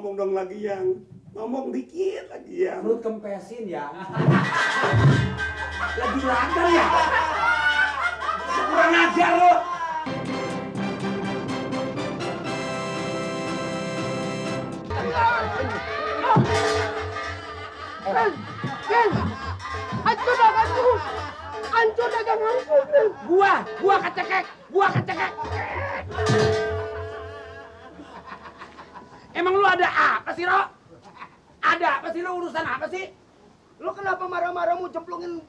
ngomong dong lagi yang. Ngomong dikit lagi yang. Perut kempesin ya. Lagi lapar ya. Kurang ajar lo. Hancur daganganku. Hancur daganganku. Gua kecekek. Emang lu ada apa sih, Ro? Ada apa sih lu, urusan apa sih? Lu kenapa marah-marah mau cemplungin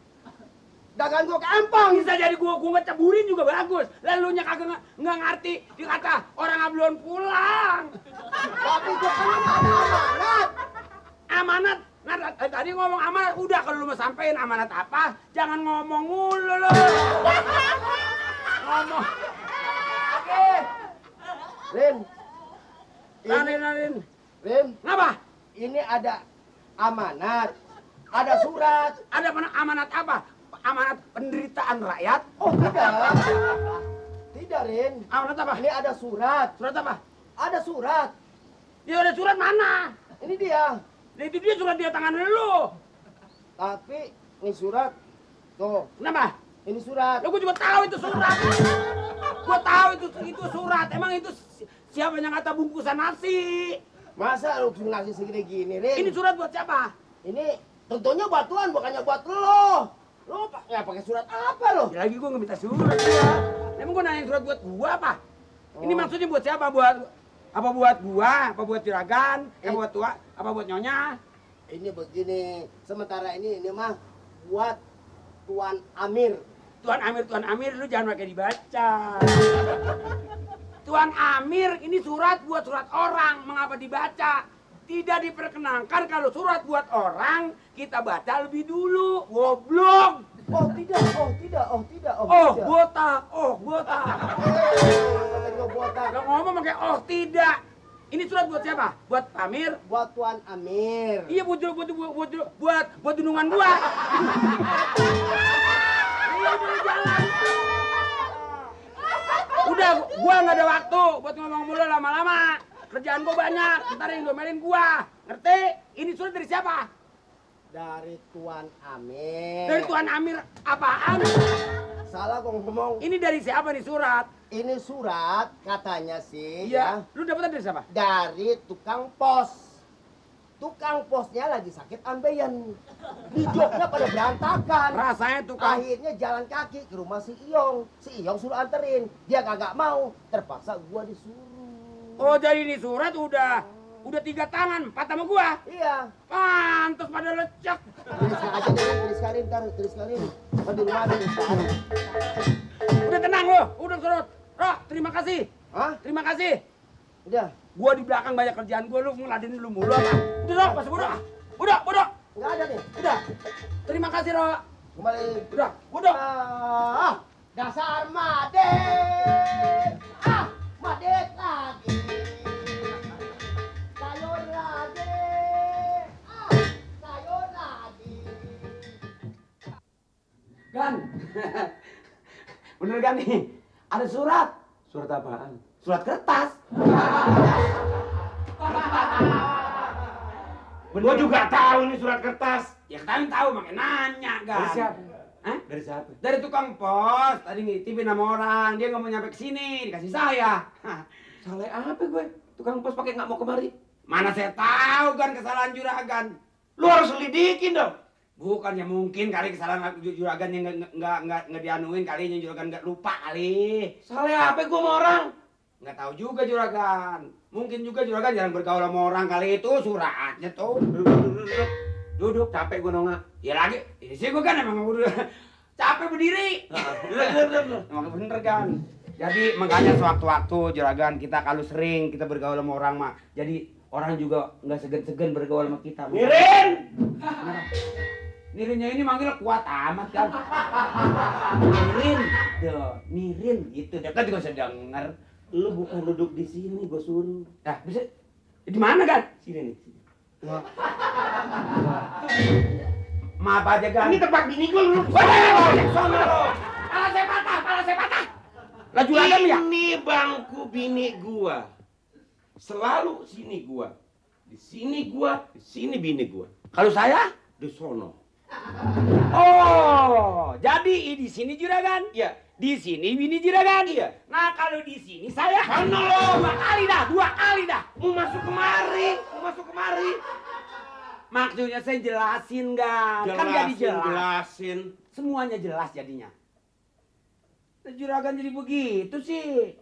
dagangan gua ke empang? Bisa jadi gua ceburin juga bagus. Lalu nya kagak nggak ngerti dikata orang belum pulang. Tapi gua kan amanat. Amanat. Nah, tadi ngomong amanat, udah kalau lu mau sampein amanat apa, jangan ngomong mulu lu. Ngomong. Oke. Rin. Rin. Kenapa? Ini ada amanat. Ada surat. Ada amanat apa? Amanat penderitaan rakyat? Oh, tidak. Tidak, Rin. Amanat apa? Ini ada surat. Surat apa? Ada surat. Ya ada surat mana? Ini dia. Nah, itu dia surat di tangan lu. Tapi ini surat. Tuh, Kenapa? ini surat. Lo gua juga tahu itu surat. Gua tahu itu surat. Emang itu siapa yang kata bungkusan nasi? Masa lu ngasih segini gini, Rin? Ini surat buat siapa? Ini tentunya buat Tuhan, bukannya buat lo. Lo pakai surat apa lo? Ya lagi gua nggak minta surat ya. Emang gua nanya surat buat gua apa? Ini maksudnya buat siapa? Buat apa buat gua? Apa buat juragan? Buat tua? Apa buat nyonya? Ini begini, sementara ini mah buat Tuan Amir. Tuan Amir, lu jangan pakai dibaca. Tuan Amir, ini surat buat surat orang, mengapa dibaca? Tidak diperkenankan kalau surat buat orang, kita baca lebih dulu. Goblok. Oh tidak. Botak. Katanya botak. Kalau ngomong pakai tidak. Ini surat buat siapa? Buat Amir? Buat Tuan Amir. Iya buat dunungan gua. Iya udah jalan. Udah, gua nggak ada waktu buat ngomong mulu lama-lama. Kerjaan gua banyak, ntar yang domelin gua. Ngerti? Ini surat dari siapa? Dari Tuan Amir. Dari Tuan Amir apaan? Salah gua ngomong. Ini dari siapa nih surat? Ini surat katanya sih Iya. ya. Lu dapetnya dari siapa? Dari tukang pos. Tukang posnya lagi sakit ambeien. Hidupnya pada berantakan. Rasanya tukang. Akhirnya jalan kaki ke rumah si Iyong. Si Iyong suruh anterin. Dia kagak mau. Terpaksa gua disuruh. Oh jadi ini surat udah 3 tangan, 4 sama gua. Iya. Pantes pada lecek. Tuliskan aja deh, tuliskan. Oh, di rumah ada tuliskan. Udah tenang lo, udah surut. Roh, terima kasih. Hah? Terima kasih. Udah. Gua di belakang banyak kerjaan gua, lu ngeladenin lu mulu apa? Udah Roh, pas bodoh. Udah. Nggak ada nih. Udah. Terima kasih Roh. Kembali. Udah. Dasar Madet. Madet lagi. Sayur lagi. Sayur lagi. Gan. Bener kan nih? Ada surat. Surat apaan? Surat kertas. Gua juga tahu nih surat kertas. Ya kalian tahu makanya nanya, Gan. Dari siapa? Hah? Dari siapa? Dari tukang pos. Tadi ngitipin sama orang, dia nggak mau nyampe ke sini, dikasih saya. Salah apa gue? Tukang pos pakai nggak mau kemari. Mana saya tahu Gan kesalahan juragan. Lu harus lidikin dong. Bukan ya mungkin kali kesalahan juragan yang nggak dianuin kali yang juragan nggak lupa kali. Salah apa gue sama orang? Nggak tahu juga juragan. Mungkin juga juragan jarang bergaul sama orang kali itu suratnya tuh. Duduk, capek gue nongak. Ya lagi, sih gue kan emang udah capek berdiri. Emang bener kan. Jadi makanya sewaktu-waktu juragan kita kalau sering kita bergaul sama orang mah. Jadi orang juga nggak segan-segan bergaul sama kita. Mirin! Nirinnya ini manggil kuat amat kan. Nirin gitu. Dia kan juga bisa denger. Lu bukan duduk di sini, gue suruh. Nah, bisa di mana kan? Sini nih. Sini. Maaf aja kan. Ini tempat bini gue lu. Pala saya patah. Laju lagi ya? Ini bangku bini gua. Selalu sini gua. Di sini gua, di sini bini gua. Kalau saya? Di sono. Oh, jadi di sini juragan? Iya. Di sini bini juragan? Iya. Nah, kalau di sini saya? Sana lo. 2 kali dah, 2 kali dah. Mau masuk kemari, mau masuk kemari. Maksudnya saya jelasin, kan jadi jelas. Jelasin. Semuanya jelas jadinya. Juragan jadi begitu sih.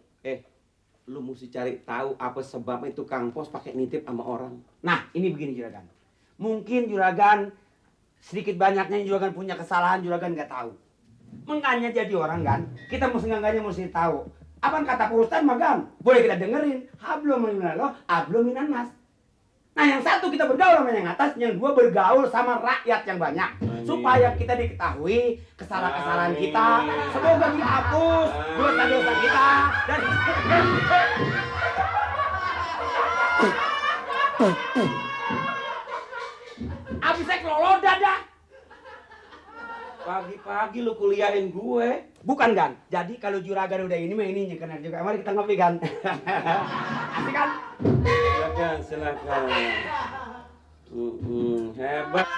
Lu mesti cari tahu apa sebabnya itu Kang Pos pakai nitip sama orang. Nah, ini begini juragan. Mungkin juragan sedikit banyaknya juragan punya kesalahan, juragan nggak tahu. Makanya jadi orang kan, kita mesti tahu. Apaan kata Pak Ustadz mah kan? Boleh kita dengerin. Hablum minallah, hablum minan nas. Nah, yang satu kita bergaul sama yang atas, yang dua bergaul sama rakyat yang banyak. Supaya kita diketahui kesalahan-kesalahan kita. Semoga dihapus dosa-dosa kita. Dan abis saya kelolo dadah. Pagi-pagi lu kuliahin gue. Bukan kan? Jadi kalau juragan udah ini mah ininya kena juga. Mari kita ngopi kan. Asik kan? Silakan. Hebat.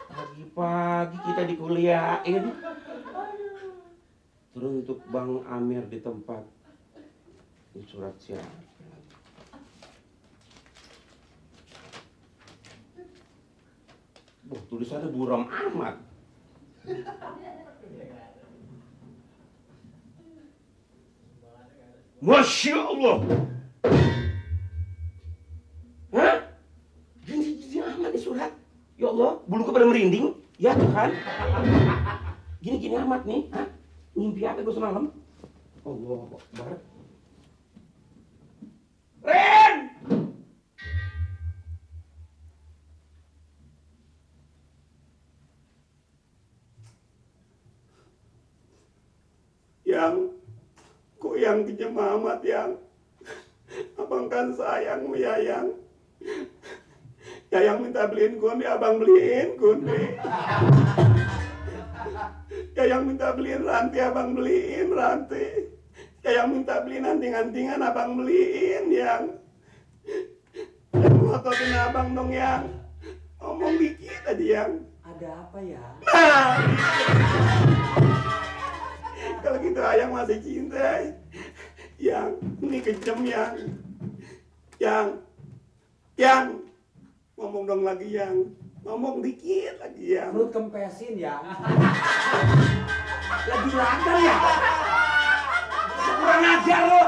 Pagi-pagi kita dikuliahin. Terus untuk Bang Amir di tempat. Ini surat siapa? Tulisannya buram amat. Masya Allah. Hah? Gini amat nih surat. Ya Allah, buluku pada merinding. Ya Tuhan. Gini amat nih. Hah? Mimpi apa gue semalam? Allah Akbar. Ren! Kok yang kejam amat yang abang kan sayang ya yang minta beliin kundi abang beliin kundi yang minta beliin rantai abang beliin rantai yang minta beliin anting-antingan abang beliin yang ngototin abang dong yang ngomong dikit aja yang Ada apa ya? Kalau gitu ayang masih cinta. Yang ini kejam yang ngomong dong lagi yang ngomong dikit lagi yang Perut kempesin ya. Lagi juragan ya? Kurang ajar lo.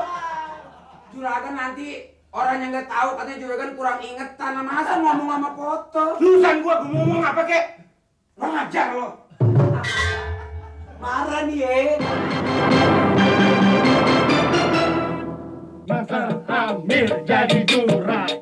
Juragan nanti orang yang nggak tahu katanya juragan kurang ingetan. Masa ngomong sama foto? Lulusan gua ngomong apa kek? Kurang ajar lo. Marah nih ya. Masa Amir jadi juragan.